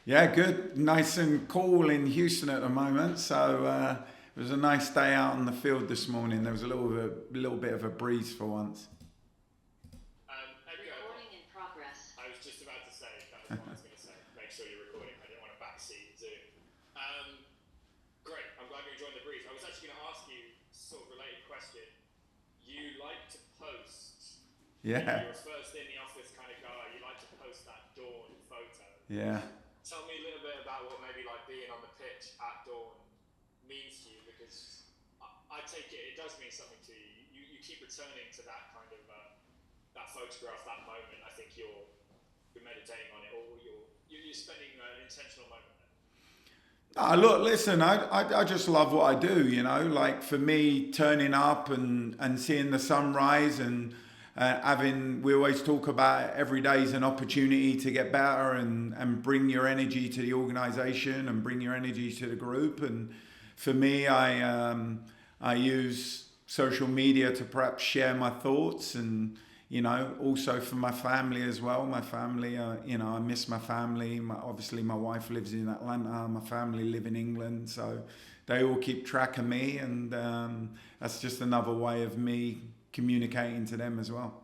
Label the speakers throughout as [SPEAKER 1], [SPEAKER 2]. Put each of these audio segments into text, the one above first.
[SPEAKER 1] Yeah, good. Nice and cool in Houston at the moment. So it was a nice day out on the field this morning. There was little bit of a breeze for once.
[SPEAKER 2] Edgar, recording in progress. I was just about to say, that was what I was going to say. Make sure you're recording. I didn't want to backseat Zoom. Great. I'm glad you enjoyed the breeze. I was actually going to ask you sort of related question. You like to post.
[SPEAKER 1] Yeah,
[SPEAKER 2] You're a first in the office kind of guy. You like to post that dawn photo.
[SPEAKER 1] yeah.
[SPEAKER 2] Tell me a little bit about what maybe like being on the pitch at dawn means to you, because I take it does mean something to you. You keep returning to that kind of that photograph, that moment. I think you're meditating on it, or you're spending an intentional moment there.
[SPEAKER 1] Look, listen, I just love what I do, like for me, turning up and seeing the sunrise and we always talk about every day is an opportunity to get better and bring your energy to the organization and bring your energy to the group. And for me, I use social media to perhaps share my thoughts and, also for my family as well. My family, I miss my family. Obviously, my wife lives in Atlanta. My family live in England. So they all keep track of me. And that's just another way of me communicating to them as well.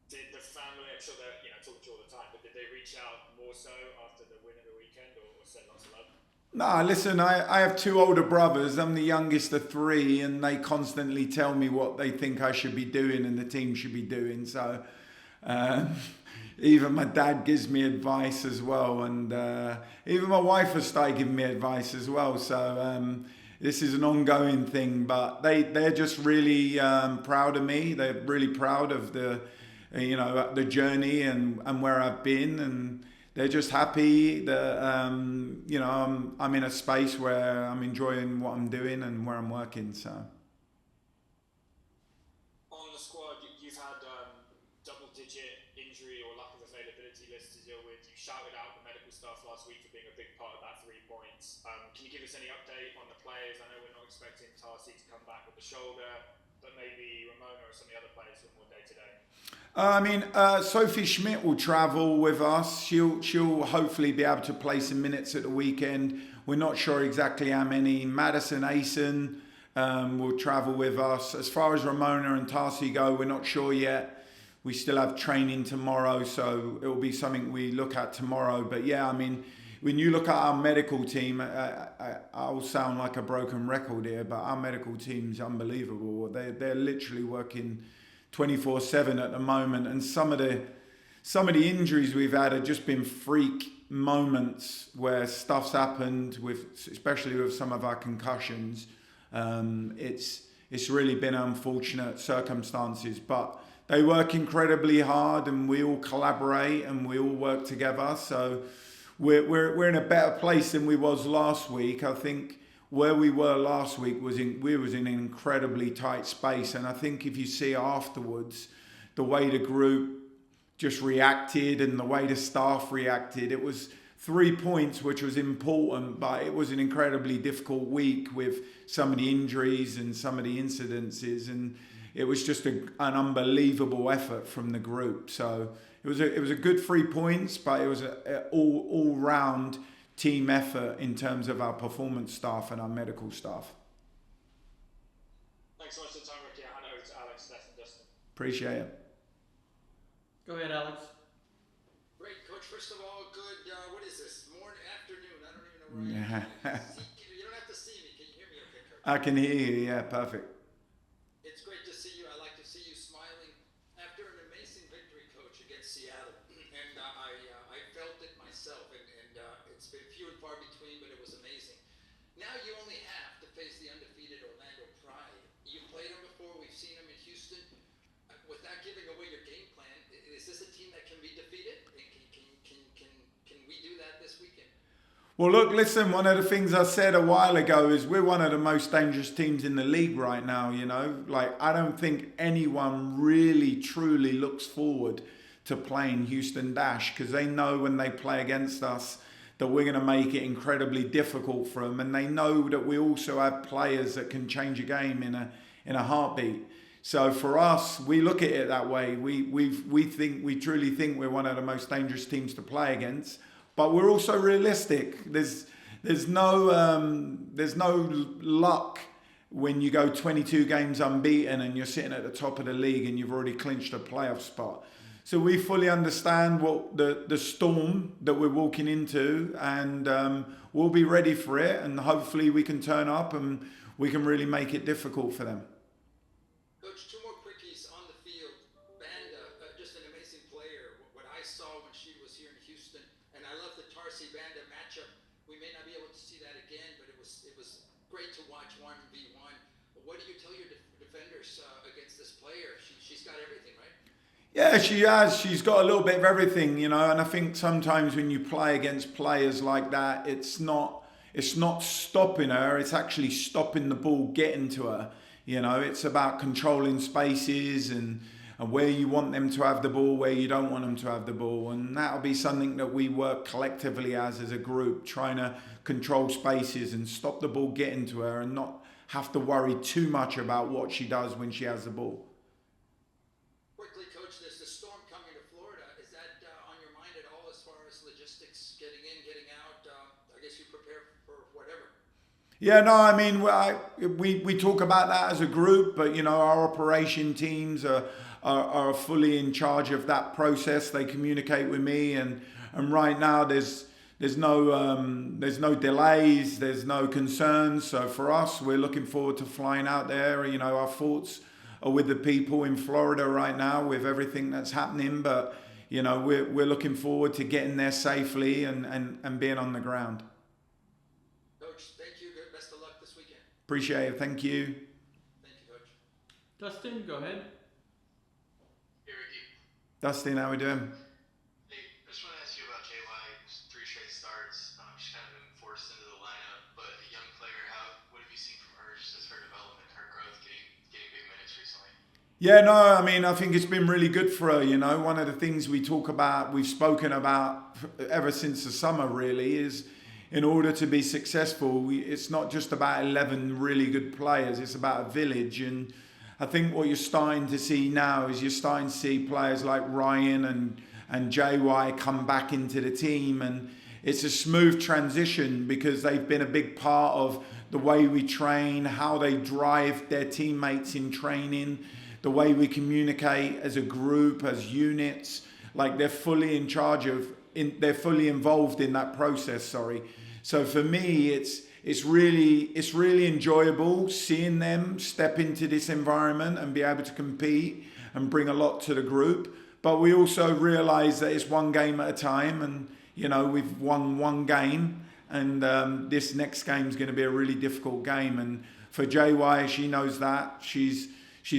[SPEAKER 2] Did the family, I'm sure they're talking to you all the time, but did they reach out more so after the win of the weekend, or send lots of love?
[SPEAKER 1] No, listen, I have two older brothers. I'm the youngest of three, and they constantly tell me what they think I should be doing and the team should be doing. So um, even my dad gives me advice as well, and even my wife has started giving me advice as well. So this is an ongoing thing, but they're just really proud of me. They're really proud of the journey and where I've been, and they're just happy that I'm in a space where I'm enjoying what I'm doing and where I'm working. So
[SPEAKER 2] On the squad, you've had double-digit injury or lack of availability lists to deal with. You shouted out the medical staff last week for being a big part of that 3 points. Can you give us any update on the players? I know we're not expecting Tarsi to come back with the shoulder, but maybe Ramona or some of the other players who are more day-to-day.
[SPEAKER 1] Sophie Schmidt will travel with us. She'll hopefully be able to play some minutes at the weekend. We're not sure exactly how many. Madison Asen will travel with us. As far as Ramona and Tarsi go, we're not sure yet. We still have training tomorrow, so it will be something we look at tomorrow. But yeah, when you look at our medical team, I'll sound like a broken record here, but our medical team's unbelievable. They're literally working 24/7 at the moment, and some of the injuries we've had have just been freak moments where stuff's happened especially with some of our concussions. It's really been unfortunate circumstances, but they work incredibly hard, and we all collaborate and we all work together. So we're in a better place than we was last week. I think where we were last week was in an incredibly tight space, and I think if you see afterwards the way the group just reacted and the way the staff reacted, it was 3 points, which was important, but it was an incredibly difficult week with some of the injuries and some of the incidences, and it was just an unbelievable effort from the group. So it was a good 3 points, but it was an all round team effort in terms of our performance staff and our medical staff.
[SPEAKER 2] Thanks so much for the time, Ricky. I hand over to Alex, Steph, and Dustin.
[SPEAKER 1] Appreciate it.
[SPEAKER 3] Go ahead, Alex.
[SPEAKER 4] Great, Coach. First of all, good, what is this? Morning, afternoon? I don't even know where I am. You don't have to see me. Can you hear me okay, Coach?
[SPEAKER 1] I can hear you, yeah, perfect.
[SPEAKER 4] It's great to see you. I like to see you smiling after an amazing victory, Coach, against Seattle. And I felt it myself, and it's been few and far between, but it was amazing. Now you only have to face the undefeated Orlando Pride. You've played them before. We've seen them in Houston. Without giving away your game plan, is this a team that can be defeated? Can we do that this weekend?
[SPEAKER 1] Well, look, listen, one of the things I said a while ago is we're one of the most dangerous teams in the league right now, Like, I don't think anyone really, truly looks forward to playing Houston Dash, because they know when they play against us that we're going to make it incredibly difficult for them, and they know that we also have players that can change a game in a heartbeat. So for us, we look at it that way. We truly think we're one of the most dangerous teams to play against, but we're also realistic. There's no luck when you go 22 games unbeaten and you're sitting at the top of the league and you've already clinched a playoff spot. So we fully understand what the storm that we're walking into, and we'll be ready for it, and hopefully we can turn up and we can really make it difficult for them.
[SPEAKER 4] Coach, two more quickies on the field. Banda, just an amazing player. What I saw when she was here in Houston, and I love the Tarsi Banda matchup. We may not be able to see that again, but it was great to watch 1v1. What do you tell your defenders against this player? She's got everything, right?
[SPEAKER 1] Yeah, she has. She's got a little bit of everything, you know. And I think sometimes when you play against players like that, it's not stopping her. It's actually stopping the ball getting to her. You know, it's about controlling spaces and where you want them to have the ball, where you don't want them to have the ball. And that'll be something that we work collectively as a group, trying to control spaces and stop the ball getting to her and not have to worry too much about what she does when she has the ball.
[SPEAKER 4] Quickly, Coach, there's the storm coming to Florida. Is that on your mind at all as far as logistics, getting in, getting out? I guess you prepare for whatever.
[SPEAKER 1] Yeah, no, I mean, we talk about that as a group, but, you know, our operation teams are fully in charge of that process. They communicate with me, and right now there's no delays, there's no concerns. So for us, we're looking forward to flying out there. You know, our thoughts are with the people in Florida right now with everything that's happening, but, you know, we're looking forward to getting there safely and being on the ground.
[SPEAKER 4] Coach, thank you. Good. Best of luck this weekend.
[SPEAKER 1] Appreciate it. Thank you.
[SPEAKER 4] Thank you, Coach.
[SPEAKER 3] Dustin, go ahead.
[SPEAKER 5] Hey, Ricky.
[SPEAKER 1] Dustin, how we doing?
[SPEAKER 5] Hey, I just want to ask you about JY. 3 straight starts. She's kind of been forced into the lineup, but a young player. What have you seen from her, just as her development, her growth, getting big minutes recently?
[SPEAKER 1] Yeah, no, I mean, I think it's been really good for her. You know, one of the things we've spoken about ever since the summer really is, in order to be successful, it's not just about 11 really good players, it's about a village. And I think what you're starting to see now is you're starting to see players like Ryan and JY come back into the team, and it's a smooth transition because they've been a big part of the way we train, how they drive their teammates in training, the way we communicate as a group, as units. Like they're fully in charge of, they're fully involved in that process, So for me, it's really enjoyable seeing them step into this environment and be able to compete and bring a lot to the group. But we also realize that it's one game at a time, and, you know, we've won one game, and this next game is going to be a really difficult game. And for JY, she knows that. She's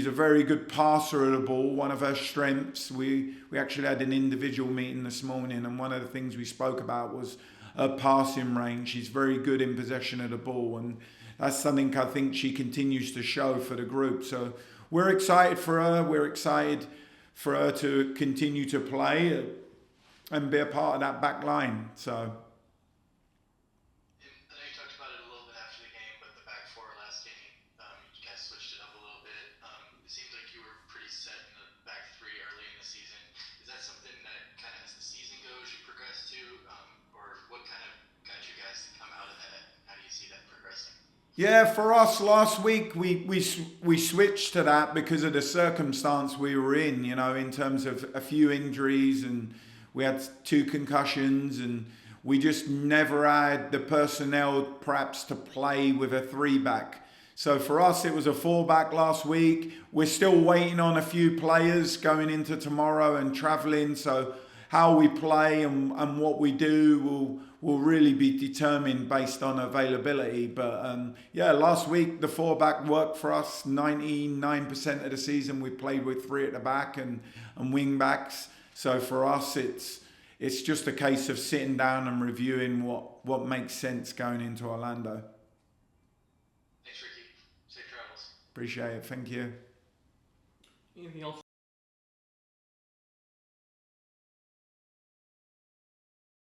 [SPEAKER 1] a very good passer of the ball, one of her strengths. We actually had an individual meeting this morning, and one of the things we spoke about was her passing range. She's very good in possession of the ball, and that's something I think she continues to show for the group. So we're excited for her. We're excited for her to continue to play and be a part of that back line. So.
[SPEAKER 5] And I know you talked about it a little bit after the game, but the back four last game, you guys switched it up a little bit. It seemed like you were pretty set in the back three early in the season. Is that something that kind of as the season goes you progress to, or what kind of got you guys to come out of that? How do you see that progressing?
[SPEAKER 1] Yeah, for us last week we switched to that because of the circumstance we were in, you know, in terms of a few injuries, and we had 2 concussions, and we just never had the personnel perhaps to play with a 3-back. So for us it was a 4-back last week. We're still waiting on a few players going into tomorrow and travelling, so how we play and what we do will really be determined based on availability. But yeah, last week the 4-back worked for us. 99% of the season we played with 3 at the back and wing backs. So for us it's just a case of sitting down and reviewing what makes sense going into Orlando.
[SPEAKER 5] Thanks, Ricky. Safe travels.
[SPEAKER 1] Appreciate it. Thank you.
[SPEAKER 3] Anything else